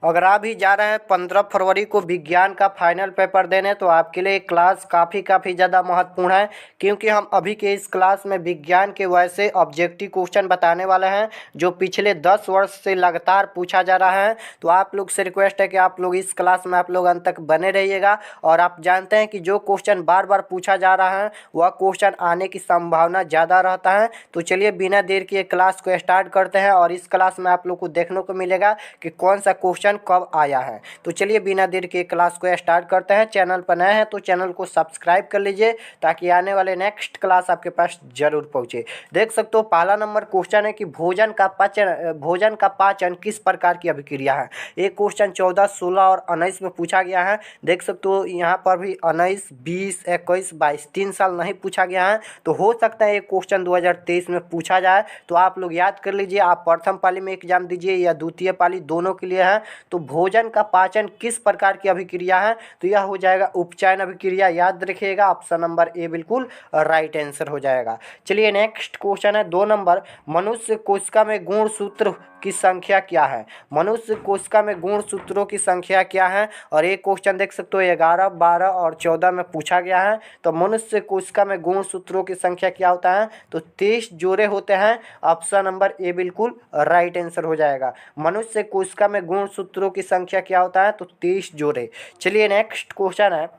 अगर आप भी जा रहे हैं 15 फरवरी को विज्ञान का फाइनल पेपर देने, तो आपके लिए क्लास काफ़ी ज़्यादा महत्वपूर्ण है, क्योंकि हम अभी के इस क्लास में विज्ञान के वैसे ऑब्जेक्टिव क्वेश्चन बताने वाले हैं जो पिछले 10 वर्ष से लगातार पूछा जा रहा है। तो आप लोग से रिक्वेस्ट है कि आप लोग इस क्लास में आप लोग अंत तक बने रहिएगा। और आप जानते हैं कि जो क्वेश्चन बार बार पूछा जा रहा है वह क्वेश्चन आने की संभावना ज़्यादा रहता है। तो चलिए बिना देर किए क्लास को स्टार्ट करते हैं, और इस क्लास में आप लोग को देखने को मिलेगा कि कौन सा क्वेश्चन कब आया है। तो चलिए बिना देर के क्लास को स्टार्ट करते हैं। चैनल पर नए हैं तो चैनल को सब्सक्राइब कर लीजिए, ताकि आने वाले नेक्स्ट क्लास आपके पास जरूर पहुंचे। देख सकते हो पहला नंबर क्वेश्चन है कि भोजन का पाचन किस प्रकार की अभिक्रिया है। ये क्वेश्चन 14, 16 और 19 में पूछा गया है। देख सकते हो यहाँ पर भी 19, 20, 21, 22 3 साल नहीं पूछा गया है। तो हो सकता है ये क्वेश्चन 2023 में पूछा जाए। तो आप लोग याद कर लीजिए, आप प्रथम पाली में एग्जाम दीजिए या द्वितीय पाली, दोनों के लिए है। तो भोजन का पाचन किस प्रकार की अभिक्रिया है, तो यह हो जाएगा उपचयन अभिक्रिया। याद रखिएगा, ऑप्शन नंबर ए बिल्कुल राइट आंसर हो जाएगा। चलिए नेक्स्ट क्वेश्चन है 2 नंबर, मनुष्य कोशिका में गुणसूत्र की संख्या क्या है। मनुष्य कोशिका में गुणसूत्रों की संख्या क्या है, और एक क्वेश्चन देख सकते हो 11, 12 और 14 में पूछा गया है। तो मनुष्य कोशिका में गुणसूत्रों की संख्या क्या होता है, तो 23 जोड़े होते हैं। ऑप्शन नंबर ए बिल्कुल राइट आंसर हो जाएगा। मनुष्य कोशिका में गुणसूत्रों की संख्या क्या होता है, तो 23 जोड़े। चलिए नेक्स्ट क्वेश्चन है,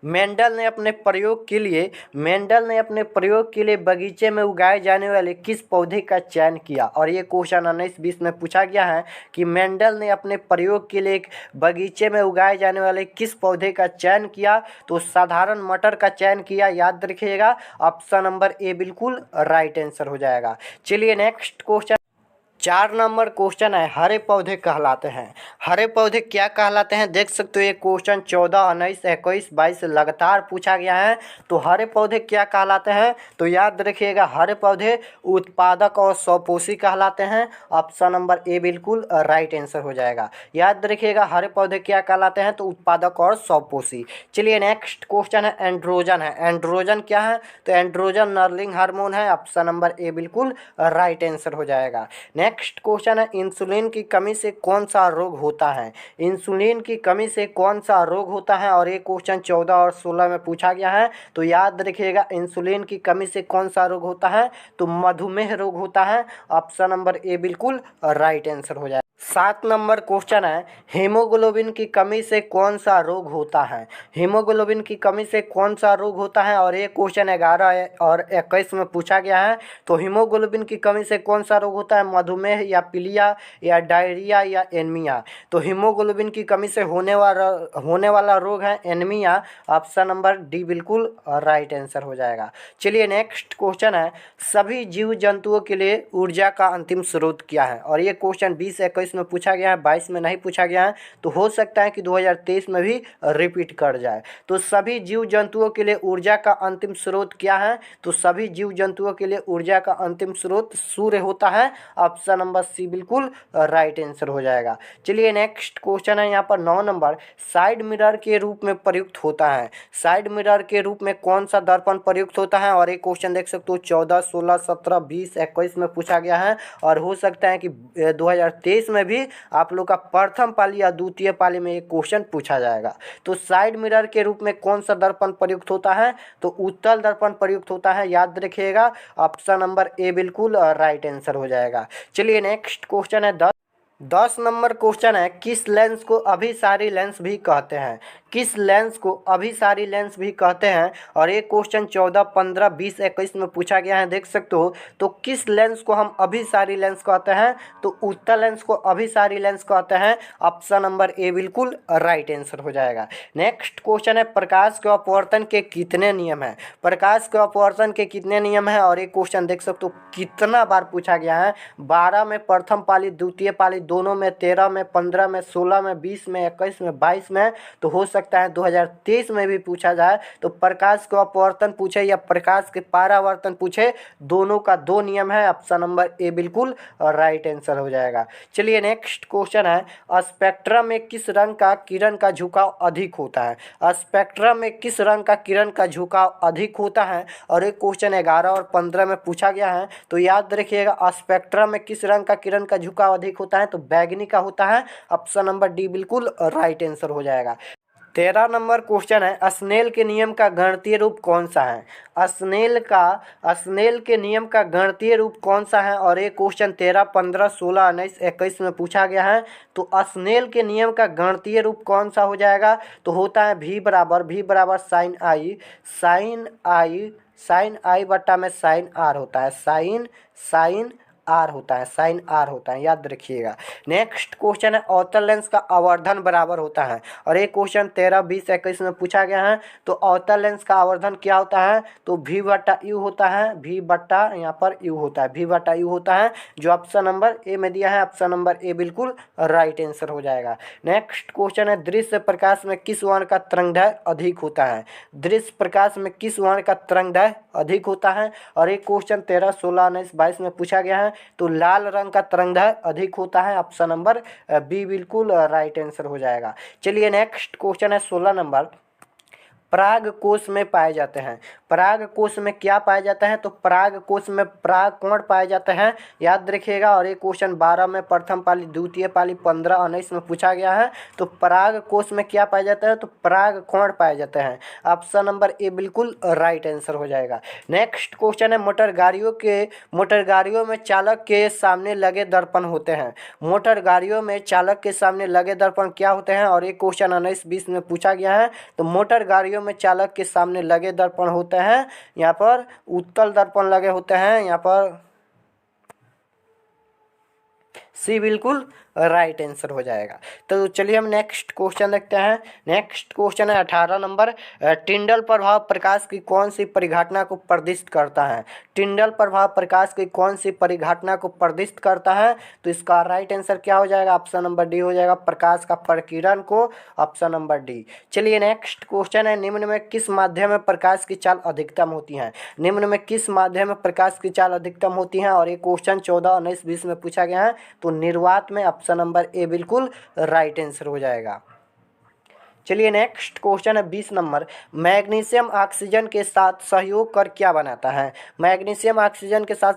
मेंडल ने अपने प्रयोग के लिए बगीचे में उगाए जाने वाले किस पौधे का चयन किया। और ये क्वेश्चन 19-20 में पूछा गया है कि मेंडल ने अपने प्रयोग के लिए एक बगीचे में उगाए जाने वाले किस पौधे का चयन किया, तो साधारण मटर का चयन किया। याद रखिएगा, ऑप्शन नंबर ए बिल्कुल राइट आंसर हो जाएगा। चलिए नेक्स्ट क्वेश्चन 4 नंबर क्वेश्चन है, हरे पौधे कहलाते हैं। हरे पौधे क्या कहलाते हैं, देख सकते हो ये क्वेश्चन 14, 19, 21, 22 लगातार पूछा गया है। तो हरे पौधे क्या कहलाते हैं, तो याद रखिएगा, हरे पौधे उत्पादक और स्वपोषी कहलाते हैं। ऑप्शन नंबर ए बिल्कुल राइट आंसर हो जाएगा। याद रखिएगा, हरे पौधे क्या कहलाते हैं, तो उत्पादक और स्वपोषी। चलिए नेक्स्ट क्वेश्चन है एंड्रोजन है। एंड्रोजन क्या है, तो एंड्रोजन नर्लिंग हार्मोन है। ऑप्शन नंबर ए बिल्कुल राइट आंसर हो जाएगा। नेक्स्ट क्वेश्चन है, इंसुलिन की कमी से कौन सा रोग होता है। इंसुलिन की कमी से कौन सा रोग होता है, और ये क्वेश्चन 14 और 16 में पूछा गया है। तो याद रखिएगा, इंसुलिन की कमी से कौन सा रोग होता है, तो मधुमेह रोग होता है। ऑप्शन नंबर ए बिल्कुल राइट आंसर हो जाएगा। 7 नंबर क्वेश्चन है, हीमोग्लोबिन की कमी से कौन सा रोग होता है। हीमोग्लोबिन की कमी से कौन सा रोग होता है, और ये क्वेश्चन 11 और 21 में पूछा गया है। तो हीमोग्लोबिन की कमी से कौन सा रोग होता है, मधुमेह या पीलिया या डायरिया या एनीमिया। तो हीमोग्लोबिन की कमी से होने वाला रोग है एनीमिया। ऑप्शन नंबर डी बिल्कुल राइट आंसर हो जाएगा। चलिए नेक्स्ट क्वेश्चन है, सभी जीव जंतुओं के लिए ऊर्जा का अंतिम स्रोत क्या है। और ये क्वेश्चन 20-21 में पूछा गया है, 22 में नहीं पूछा गया है। तो हो सकता है कि 2023 में भी रिपीट कर जाए। तो सभी जीव जंतुओं के लिए ऊर्जा का अंतिम स्रोत क्या है, तो सभी जीव जंतुओं के लिए ऊर्जा का अंतिम स्रोत सूर्य होता है। ऑप्शन नंबर सी बिल्कुल राइट आंसर हो जाएगा। चलिए नेक्स्ट क्वेश्चन है यहाँ पर 9 नंबर, साइड मिरर के रूप में प्रयुक्त होता है। साइड मिरर के रूप में कौन सा दर्पण प्रयुक्त होता है, और एक क्वेश्चन देख सकते हो 14, 16, 17, 20, 21 में पूछा गया है। और हो सकता है कि 2023 में भी आप लोग का प्रथम पाली या द्वितीय पाली में एक क्वेश्चन पूछा जाएगा। तो साइड मिरर के रूप में कौन सा दर्पण प्रयुक्त होता है, तो उत्तल दर्पण प्रयुक्त होता है। याद रखिएगा, ऑप्शन नंबर ए बिल्कुल राइट आंसर हो जाएगा। चलिए नेक्स्ट क्वेश्चन है 10 नंबर क्वेश्चन है, किस लेंस को अभिसारी लेंस भी कहते हैं। किस लेंस को अभिसारी लेंस भी कहते हैं, और ये क्वेश्चन 14, 15, 20, 21 में पूछा गया है। देख सकते हो, तो किस लेंस को हम अभिसारी लेंस कहते हैं, तो उत्तल लेंस को अभिसारी लेंस कहते हैं। ऑप्शन नंबर ए बिल्कुल राइट आंसर हो जाएगा। नेक्स्ट क्वेश्चन है, प्रकाश के अपवर्तन के कितने नियम हैं। प्रकाश के अपवर्तन के कितने नियम हैं, और एक क्वेश्चन देख सकते हो कितना बार पूछा गया है। 12 में प्रथम पाली, द्वितीय पाली दोनों में, 13 में, 15 में, 16 में, 20 में, 21 में, 22 में। तो हो सकता सकता है, 2023 में भी पूछा जाए तो प्रकाश का अपवर्तन पूछे या प्रकाश के परावर्तन पूछे, दोनों का दो नियम है। ऑप्शन नंबर ए बिल्कुल राइट आंसर हो जाएगा। चलिए नेक्स्ट क्वेश्चन है, स्पेक्ट्रम में किस रंग का किरण का झुकाव अधिक होता है? स्पेक्ट्रम में किस रंग का किरण का झुकाव अधिक होता है? और एक क्वेश्चन 11 और 15 में पूछा गया है, तो याद रखिएगा स्पेक्ट्रम में किस रंग का किरण का झुकाव अधिक होता है, तो बैगनी का होता है। ऑप्शन नंबर डी बिल्कुल राइट आंसर हो जाएगा। 13 नंबर क्वेश्चन है, स्नेल के नियम का गणितीय रूप कौन सा है? स्नेल के नियम का गणितीय रूप कौन सा है? और एक क्वेश्चन 13, 15, 16, 19, 21 में पूछा गया है। तो स्नेल के नियम का गणितीय रूप कौन सा हो जाएगा? तो होता है V बराबर साइन आई बट्टा में साइन आर होता है, साइन आर होता है, याद रखिएगा। नेक्स्ट क्वेश्चन है, अवतल लेंस का आवर्धन बराबर होता है। और एक क्वेश्चन 13, 20, 21 में पूछा गया है, तो अवतल लेंस का आवर्धन क्या होता है? तो V बट्टा यू होता है, यहाँ पर यू होता है, V बट्टा यू होता है, जो ऑप्शन नंबर ए में दिया है। ऑप्शन नंबर ए बिल्कुल राइट आंसर हो जाएगा। नेक्स्ट क्वेश्चन है, दृश्य प्रकाश में किस वर्ण का तरंगदैर्घ्य अधिक होता है? दृश्य प्रकाश में किस वर्ण का तरंगदैर्घ्य अधिक होता है? और एक क्वेश्चन 13, 16, 19, 22 में पूछा गया है, तो लाल रंग का तरंगदैर्घ्य अधिक होता है। ऑप्शन नंबर बी बिल्कुल राइट आंसर हो जाएगा। चलिए नेक्स्ट क्वेश्चन है 16 नंबर, पराग कोश में पाए जाते हैं। पराग कोश में क्या पाया जाता है? तो पराग कोश में पराग कण पाए जाते हैं, याद रखिएगा। और एक क्वेश्चन 12 में प्रथम पाली, द्वितीय पाली, 15, 19 में पूछा गया है, तो पराग कोश में क्या पाया जाता है? तो पराग कण पाए जाते हैं। ऑप्शन नंबर ए बिल्कुल राइट आंसर हो जाएगा। नेक्स्ट क्वेश्चन है, मोटर गाड़ियों में चालक के सामने लगे दर्पण होते हैं। मोटर गाड़ियों में चालक के सामने लगे दर्पण क्या होते हैं? और एक क्वेश्चन 19, 20 में पूछा गया है, तो मोटर गाड़ियों में चालक के सामने लगे दर्पण होते हैं, यहाँ पर उत्तल दर्पण लगे होते हैं, यहाँ पर सी बिल्कुल राइट आंसर हो जाएगा। तो चलिए हम नेक्स्ट क्वेश्चन देखते हैं। नेक्स्ट क्वेश्चन है 18 नंबर, टिंडल प्रभाव प्रकाश की कौन सी परिघटना को प्रदर्शित करता है? टिंडल प्रभाव प्रकाश की कौन सी परिघटना को प्रदर्शित करता है? तो इसका राइट आंसर क्या हो जाएगा? ऑप्शन नंबर डी हो जाएगा, प्रकाश का प्रकीर्णन को। Option number D. चलिए नेक्स्ट क्वेश्चन है, निम्न में किस माध्यम में प्रकाश की चाल अधिकतम होती है? निम्न में किस माध्यम में प्रकाश की चाल अधिकतम होती है? और एक क्वेश्चन 14, 19, 20 में पूछा गया है, तो निर्वात में। ऑप्शन नंबर ए बिल्कुल राइट आंसर हो जाएगा। चलिए नेक्स्ट क्वेश्चन है 20 नंबर, मैग्नीशियम ऑक्सीजन के साथ सहयोग कर क्या बनाता है? मैग्नीशियम ऑक्सीजन के साथ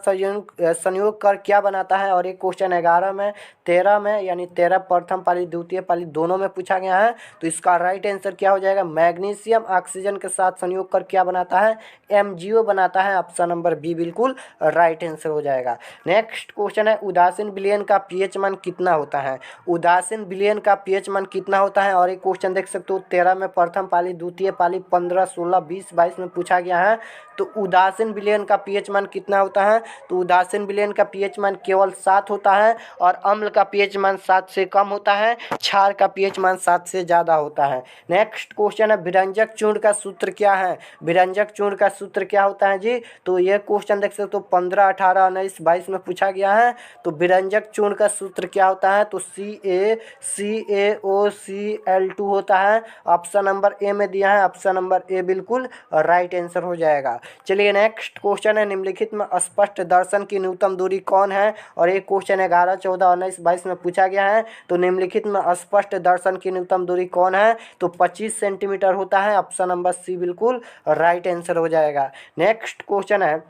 संयोग कर क्या बनाता है? और एक क्वेश्चन 11 में, 13 में, यानी 13 प्रथम पाली, द्वितीय पाली दोनों में पूछा गया है, तो इसका राइट आंसर क्या हो जाएगा? मैग्नीशियम ऑक्सीजन के साथ संयोग कर क्या बनाता है? MgO बनाता है। ऑप्शन नंबर बी बिल्कुल राइट आंसर हो जाएगा। नेक्स्ट क्वेश्चन है, उदासीन विलयन का pH मान कितना होता है? उदासीन विलयन का pH मान कितना होता है? और एक क्वेश्चन देख सकते हो 13 में प्रथम पाली, द्वितीय पाली, 15, 16, 20, 22 में पूछा गया है, तो उदासीन विलयन का pH मान कितना होता है? तो उदासीन विलयन का pH मान केवल 7 होता है, और अम्ल का pH मान 7 से कम होता है, क्षार का pH मान 7 से ज़्यादा होता है। नेक्स्ट क्वेश्चन है, विरंजक चूर्ण का सूत्र क्या है? विरंजक चूर्ण का सूत्र क्या होता है जी? तो ये क्वेश्चन देख सकते हो 15, 18, 19, 22 में पूछा गया है, तो विरंजक चूर्ण का सूत्र क्या होता है? तो CaCaOCl2 होता है। ऑप्शन नंबर ए में दिया है। ऑप्शन नंबर ए बिल्कुल राइट आंसर हो जाएगा। चलिए नेक्स्ट क्वेश्चन है, निम्नलिखित में स्पष्ट दर्शन की न्यूनतम दूरी कौन है? और एक क्वेश्चन 11, 14, 19, 22 में पूछा गया है, तो निम्नलिखित में स्पष्ट दर्शन की न्यूनतम दूरी कौन है? तो 25 सेंटीमीटर होता है। ऑप्शन नंबर सी बिल्कुल राइट आंसर हो जाएगा। नेक्स्ट क्वेश्चन है,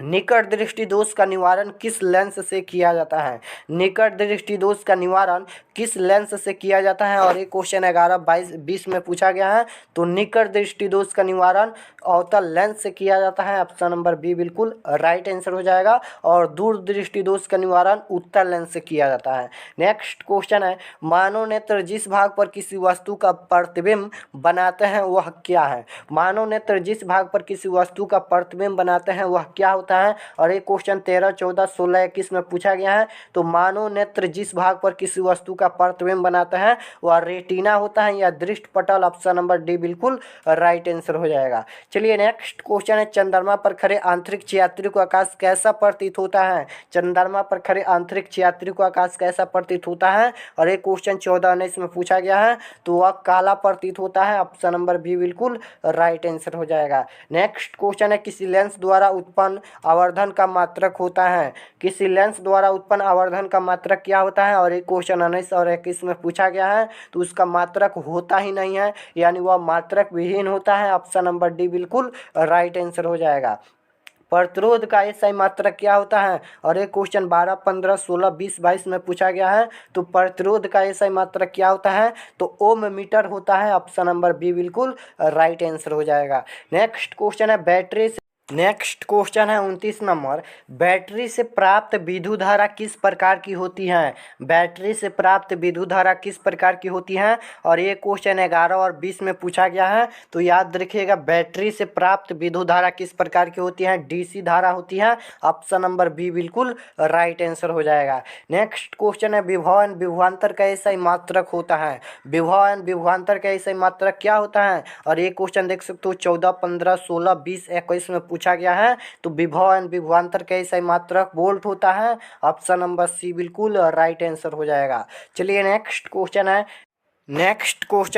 निकट दृष्टि दोष का निवारण किस लेंस से किया जाता है? निकट दृष्टि दोष का निवारण किस लेंस से किया जाता है? और एक क्वेश्चन 11, 22, 20 में पूछा गया है, तो निकट दृष्टि दोष का निवारण अवतल लेंस से किया जाता है। ऑप्शन नंबर बी बिल्कुल राइट आंसर हो जाएगा। और दूर दृष्टि दोष का निवारण उत्तल लेंस से किया जाता है। नेक्स्ट क्वेश्चन है, मानव नेत्र जिस भाग पर किसी वस्तु का प्रतिबिंब बनाते हैं वह क्या है? मानव नेत्र जिस भाग पर किसी वस्तु का प्रतिबिंब बनाते हैं वह क्या होता होता है, और एक क्वेश्चन 13, 14, 16, 21 में पूछा गया है। तो मानव नेत्र जिस भाग पर किसी वस्तु का प्रतिबिंब बनाता है वह रेटिना होता है या दृष्टि पटल। ऑप्शन नंबर डी बिल्कुल राइट आंसर हो जाएगा। चलिए नेक्स्ट क्वेश्चन है, चंद्रमा पर खड़े अंतरिक्ष यात्री को आकाश कैसा प्रतीत होता है। चंद्रमा पर खड़े अंतरिक्ष यात्री को आकाश कैसा प्रतीत होता है, और एक क्वेश्चन 14, 19 में पूछा गया है, तो वह काला प्रतीत होता है। ऑप्शन नंबर बी बिल्कुल राइट आंसर हो जाएगा। नेक्स्ट क्वेश्चन है, किसी लेंस द्वारा उत्पन्न आवर्धन का मात्रक होता है। किसी लेंस द्वारा उत्पन्न आवर्धन का मात्रक क्या होता है, और एक क्वेश्चन 19 और 21 में पूछा गया है, तो उसका मात्रक होता ही नहीं है, यानी वह मात्रक विहीन होता है। ऑप्शन नंबर डी बिल्कुल राइट आंसर हो जाएगा। प्रतिरोध का एसआई मात्रक क्या होता है, और एक क्वेश्चन 12, 15, 16, 20, 22 में पूछा गया है, तो प्रतिरोध का एसआई मात्रक क्या होता है, तो ओम मीटर होता है। ऑप्शन नंबर बी बिल्कुल राइट आंसर हो जाएगा। नेक्स्ट क्वेश्चन है, नेक्स्ट क्वेश्चन है 29 नंबर, बैटरी से प्राप्त विद्युत धारा किस प्रकार की होती है। बैटरी से प्राप्त विद्युत धारा किस प्रकार की होती है, और ये क्वेश्चन 11 और 20 में पूछा गया है। तो याद रखिएगा, बैटरी से प्राप्त विद्युत धारा किस प्रकार की होती है, डीसी धारा होती है। ऑप्शन नंबर बी बिल्कुल राइट आंसर हो जाएगा। नेक्स्ट क्वेश्चन है, विभव एवं विभवांतर का एसआई मात्रक होता है। विभव एवं विभवांतर का एसआई मात्रक क्या होता है, और ये क्वेश्चन देख सकते हो 14, 15, 16, 20, 21 में पूछा गया है। तो विभव एवं विभवांतर का एसआई मात्रक वोल्ट होता है। ऑप्शन नंबर सी बिल्कुल राइट आंसर हो जाएगा। चलिए नेक्स्ट क्वेश्चन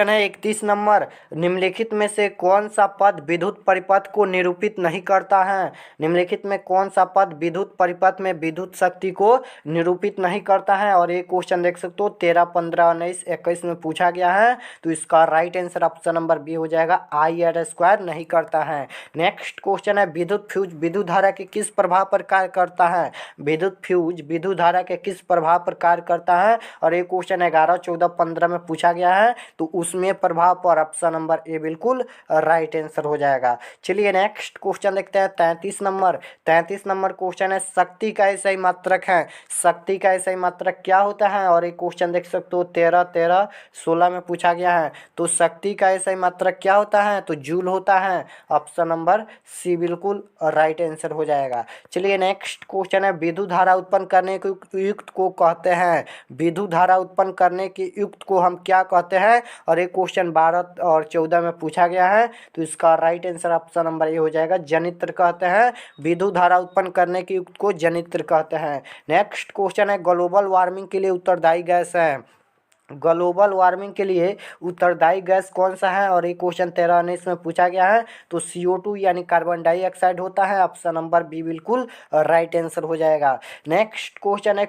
है 31 नंबर, निम्नलिखित में से कौन सा पद विद्युत परिपथ को निरूपित नहीं करता है। निम्नलिखित में कौन सा पद विद्युत परिपथ में विद्युत शक्ति को निरूपित नहीं करता है, और ये क्वेश्चन देख सकते हो 13, 15, 19, 21 में पूछा गया है। तो इसका right answer option number B हो जाएगा, IR² नहीं करता है। नेक्स्ट क्वेश्चन है, विद्युत फ्यूज विद्युत धारा के किस प्रभाव पर कार्य करता है। विद्युत फ्यूज विद्युत धारा के किस प्रभाव पर कार्य करता है, और ये क्वेश्चन 11, 14, 15 में पूछा गया है। तो उसमें प्रभाव पर ऑप्शन नंबर ए बिल्कुल राइट आंसर हो जाएगा। चलिए नेक्स्ट क्वेश्चन देखते हैं 33 नंबर। 33 नंबर क्वेश्चन है, शक्ति का एसआई मात्रक है। शक्ति का एसआई मात्रक क्या होता है, और एक क्वेश्चन देख सकते हो 13, 16 में पूछा गया है। तो शक्ति का एसआई मात्रक क्या होता है, तो जूल होता है। ऑप्शन नंबर सी बिल्कुल राइट आंसर हो जाएगा। चलिए नेक्स्ट क्वेश्चन है, विद्युत धारा उत्पन्न करने के युक्त को कहते हैं। विद्युत धारा उत्पन्न करने के युक्त को हम क्या कहते हैं, और एक क्वेश्चन 12 और 14 में पूछा गया है। तो इसका right answer option number A हो जाएगा, जनित्र कहते हैं। विद्युत धारा उत्पन्न करने के युक्त को जनित्र कहते हैं। नेक्स्ट क्वेश्चन है, ग्लोबल वार्मिंग के लिए उत्तरदायी गैस है। ग्लोबल वार्मिंग के लिए उत्तरदायी गैस कौन सा है, और एक क्वेश्चन 13, 19 में पूछा गया है। तो CO2 यानी कार्बन डाइऑक्साइड होता है। ऑप्शन नंबर बी बिल्कुल राइट आंसर हो जाएगा। नेक्स्ट क्वेश्चन है,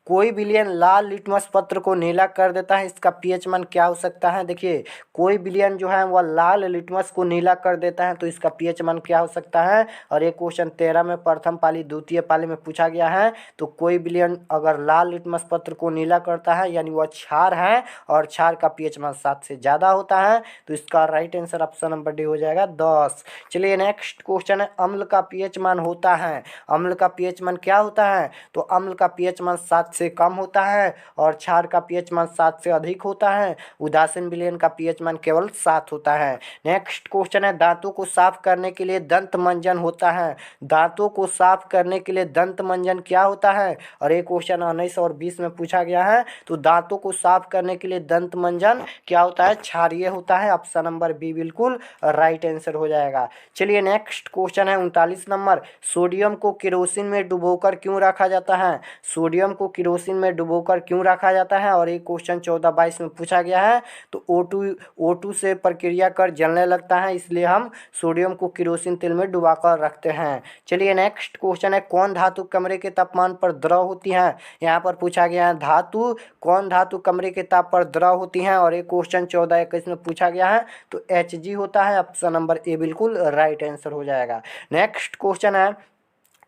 कोई बिलियन लाल लिटमस पत्र को नीला कर देता है, इसका पीएच मान क्या हो सकता है। देखिए, कोई बिलियन जो है वह लाल लिटमस को नीला कर देता है, तो इसका पीएच मान क्या हो सकता है, और एक क्वेश्चन 13 में प्रथम पाली द्वितीय पाली में पूछा गया है। तो कोई बिलियन अगर लाल लिटमस पत्र को नीला करता है यानी वह क्षार है, और क्षार का पीएच मान 7 से ज़्यादा होता है। तो इसका right answer option number D हो जाएगा 10। चलिए नेक्स्ट क्वेश्चन है, अम्ल का पीएच मान होता है। अम्ल का पीएच मान क्या होता है, तो अम्ल का पीएच मान 7 से कम होता है, और क्षार का पीएच मान 7 से अधिक होता है। उदासीन विलयन का पीएच मान केवल 7 होता है। नेक्स्ट क्वेश्चन है, दांतों को साफ करने के लिए दंत मंजन होता है। दांतों को साफ करने के लिए दंत मंजन क्या होता है, और एक क्वेश्चन 19 और 20 में पूछा गया है। तो दांतों को साफ करने के लिए दंत मंजन क्या होता है, क्षारीय होता है। ऑप्शन नंबर बी बिल्कुल राइट आंसर हो जाएगा। चलिए नेक्स्ट क्वेश्चन है 39 नंबर, सोडियम को केरोसिन में डुबोकर क्यों रखा जाता है। सोडियम को केरोसिन में डुबोकर क्यों रखा जाता है, और एक क्वेश्चन 14, 22 में पूछा गया है। तो O2 से प्रक्रिया कर जलने लगता है, इसलिए हम सोडियम को केरोसिन तेल में डुबाकर रखते हैं। चलिए नेक्स्ट क्वेश्चन है, कौन धातु कमरे के तापमान पर द्रव होती है। यहाँ पर पूछा गया है कौन धातु कमरे के ताप पर द्रव होती है, और एक क्वेश्चन 14, 21 में पूछा गया है। तो Hg होता है। ऑप्शन नंबर ए बिल्कुल राइट आंसर हो जाएगा। नेक्स्ट क्वेश्चन है,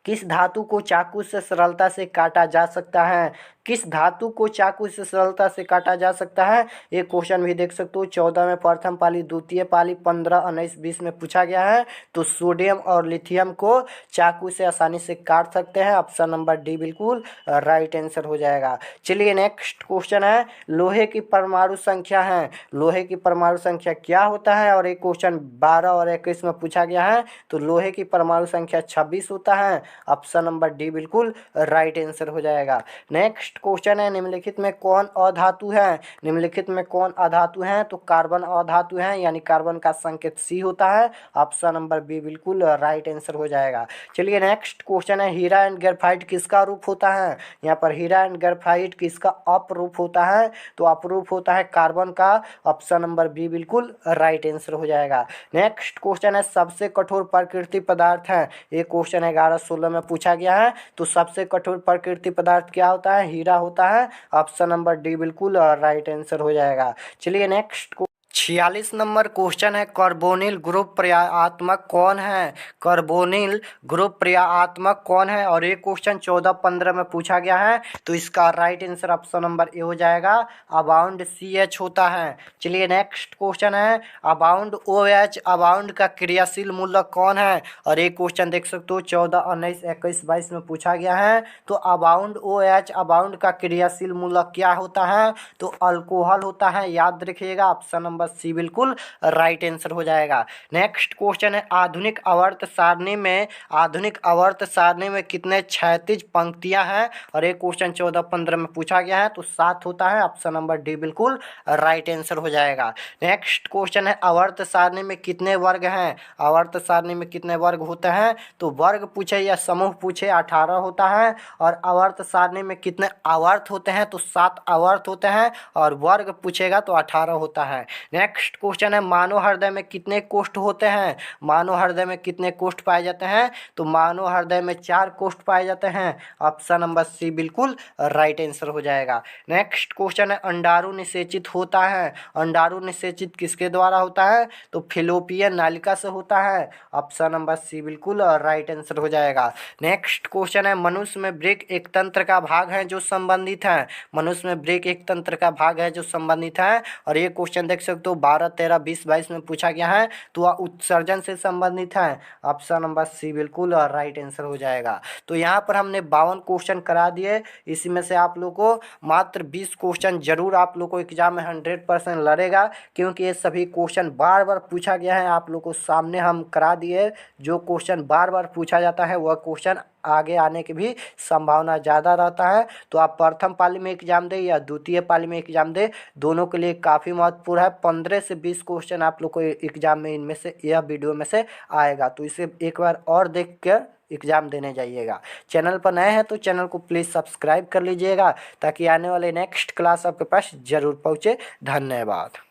किस धातु को चाकू से सरलता से काटा जा सकता है। किस धातु को चाकू से सरलता से काटा जा सकता है? ये क्वेश्चन भी देख सकते हो 14 में प्रथम पाली, द्वितीय पाली, 15, 19, 20 में पूछा गया है। तो सोडियम और लिथियम को चाकू से आसानी से काट सकते हैं। ऑप्शन नंबर डी बिल्कुल राइट आंसर हो जाएगा। चलिए नेक्स्ट क्वेश्चन है, लोहे की परमाणु संख्या है, लोहे की परमाणु संख्या क्या होता है? और एक क्वेश्चन 12 और 21 में पूछा गया है। तो लोहे की परमाणु संख्या 26 होता है। ऑप्शन नंबर डी बिल्कुल राइट आंसर हो जाएगा। नेक्स्ट क्वेश्चन है, निम्नलिखित में कौन अधातु है? निम्नलिखित में कौन अधातु है? तो कार्बन अधातु है, यानी कार्बन का संकेत सी होता है। ऑप्शन नंबर बी बिल्कुल राइट आंसर हो जाएगा। चलिए नेक्स्ट क्वेश्चन है, हीरा एंड ग्रेफाइट किसका रूप होता है? यहाँ पर हीरा एंड ग्रेफाइट किसका अपरूप होता है? तो अपरूप होता है कार्बन का। ऑप्शन नंबर बी बिल्कुल राइट आंसर हो जाएगा। नेक्स्ट क्वेश्चन है, सबसे कठोर प्रकृति पदार्थ है। ये क्वेश्चन 11-16 में पूछा गया है। तो सबसे कठोर प्रकृति पदार्थ क्या होता है? हीरा होता है। ऑप्शन नंबर डी बिल्कुल राइट आंसर हो जाएगा। चलिए नेक्स्ट 46 नंबर क्वेश्चन है, कार्बोनिल ग्रुप पर्यायात्मक कौन है? कार्बोनिल ग्रुप पर्यायात्मक कौन है? और ये क्वेश्चन 14-15 में पूछा गया है। तो इसका right answer option number A हो जाएगा, अबाउंड CH होता है। चलिए नेक्स्ट क्वेश्चन है, अबाउंड OH, अबाउंड का क्रियाशील मूलक कौन है? और ये क्वेश्चन देख सकते हो 14, 19, 21, 22 में पूछा गया है। तो अबाउंड OH, अबाउंड का क्रियाशील मूलक क्या होता है? तो अल्कोहल होता है, याद रखिएगा। ऑप्शन नंबर सी बिल्कुल राइट आंसर हो जाएगा। नेक्स्ट क्वेश्चन है, आधुनिक आवर्त सारणी में, आधुनिक आवर्त सारणी में कितने क्षैतिज पंक्तियां हैं? और एक क्वेश्चन 14-15 में पूछा गया है। तो 7 होता है। ऑप्शन नंबर डी बिल्कुल राइट आंसर हो जाएगा। नेक्स्ट क्वेश्चन है, आवर्त सारणी में कितने वर्ग हैं? आवर्त सारणी में कितने वर्ग होते हैं? तो वर्ग पूछे या समूह पूछे 18 होता है। और आवर्त सारणी में कितने आवर्त होते हैं? तो 7 आवर्त होते हैं। और वर्ग पूछेगा तो 18 होता है। नेक्स्ट क्वेश्चन है, मानव हृदय में कितने कोष्ठ होते हैं? मानव हृदय में कितने कोष्ठ पाए जाते हैं? तो मानव हृदय में 4 कोष्ठ पाए जाते हैं। ऑप्शन नंबर सी बिल्कुल राइट आंसर हो जाएगा। नेक्स्ट क्वेश्चन है, अंडाणु निषेचित होता है। अंडाणु निषेचित किसके द्वारा होता है? तो फिलोपियन नालिका से होता है। ऑप्शन नंबर सी बिल्कुल राइट आंसर हो जाएगा। नेक्स्ट क्वेश्चन है, मनुष्य में ब्रेक एक तंत्र का भाग है जो संबंधित है। मनुष्य में ब्रेक एक तंत्र का भाग है जो संबंधित है। और ये क्वेश्चन देख सकते हो 12, 13, 20, 22 में पूछा गया है। तो वह उत्सर्जन से संबंधित है। ऑप्शन नंबर सी बिल्कुल राइट आंसर हो जाएगा। तो यहाँ पर हमने 52 क्वेश्चन करा दिए। इसी में से आप लोग को मात्र 20 क्वेश्चन जरूर आप लोग को एग्जाम में 100% लड़ेगा, क्योंकि ये सभी क्वेश्चन बार बार पूछा गया है। आप लोग को सामने हम करा दिए। जो क्वेश्चन बार बार पूछा जाता है वह क्वेश्चन आगे आने की भी संभावना ज़्यादा रहता है। तो आप प्रथम पाली में एग्जाम दें या द्वितीय पाली में एग्जाम दें, दोनों के लिए काफ़ी महत्वपूर्ण है। 15 से 20 क्वेश्चन आप लोग को एग्जाम में इनमें से, यह वीडियो में से आएगा। तो इसे एक बार और देख कर एग्ज़ाम देने जाइएगा। चैनल पर नए हैं तो चैनल को प्लीज़ सब्सक्राइब कर लीजिएगा, ताकि आने वाले नेक्स्ट क्लास आपके पास ज़रूर पहुँचे। धन्यवाद।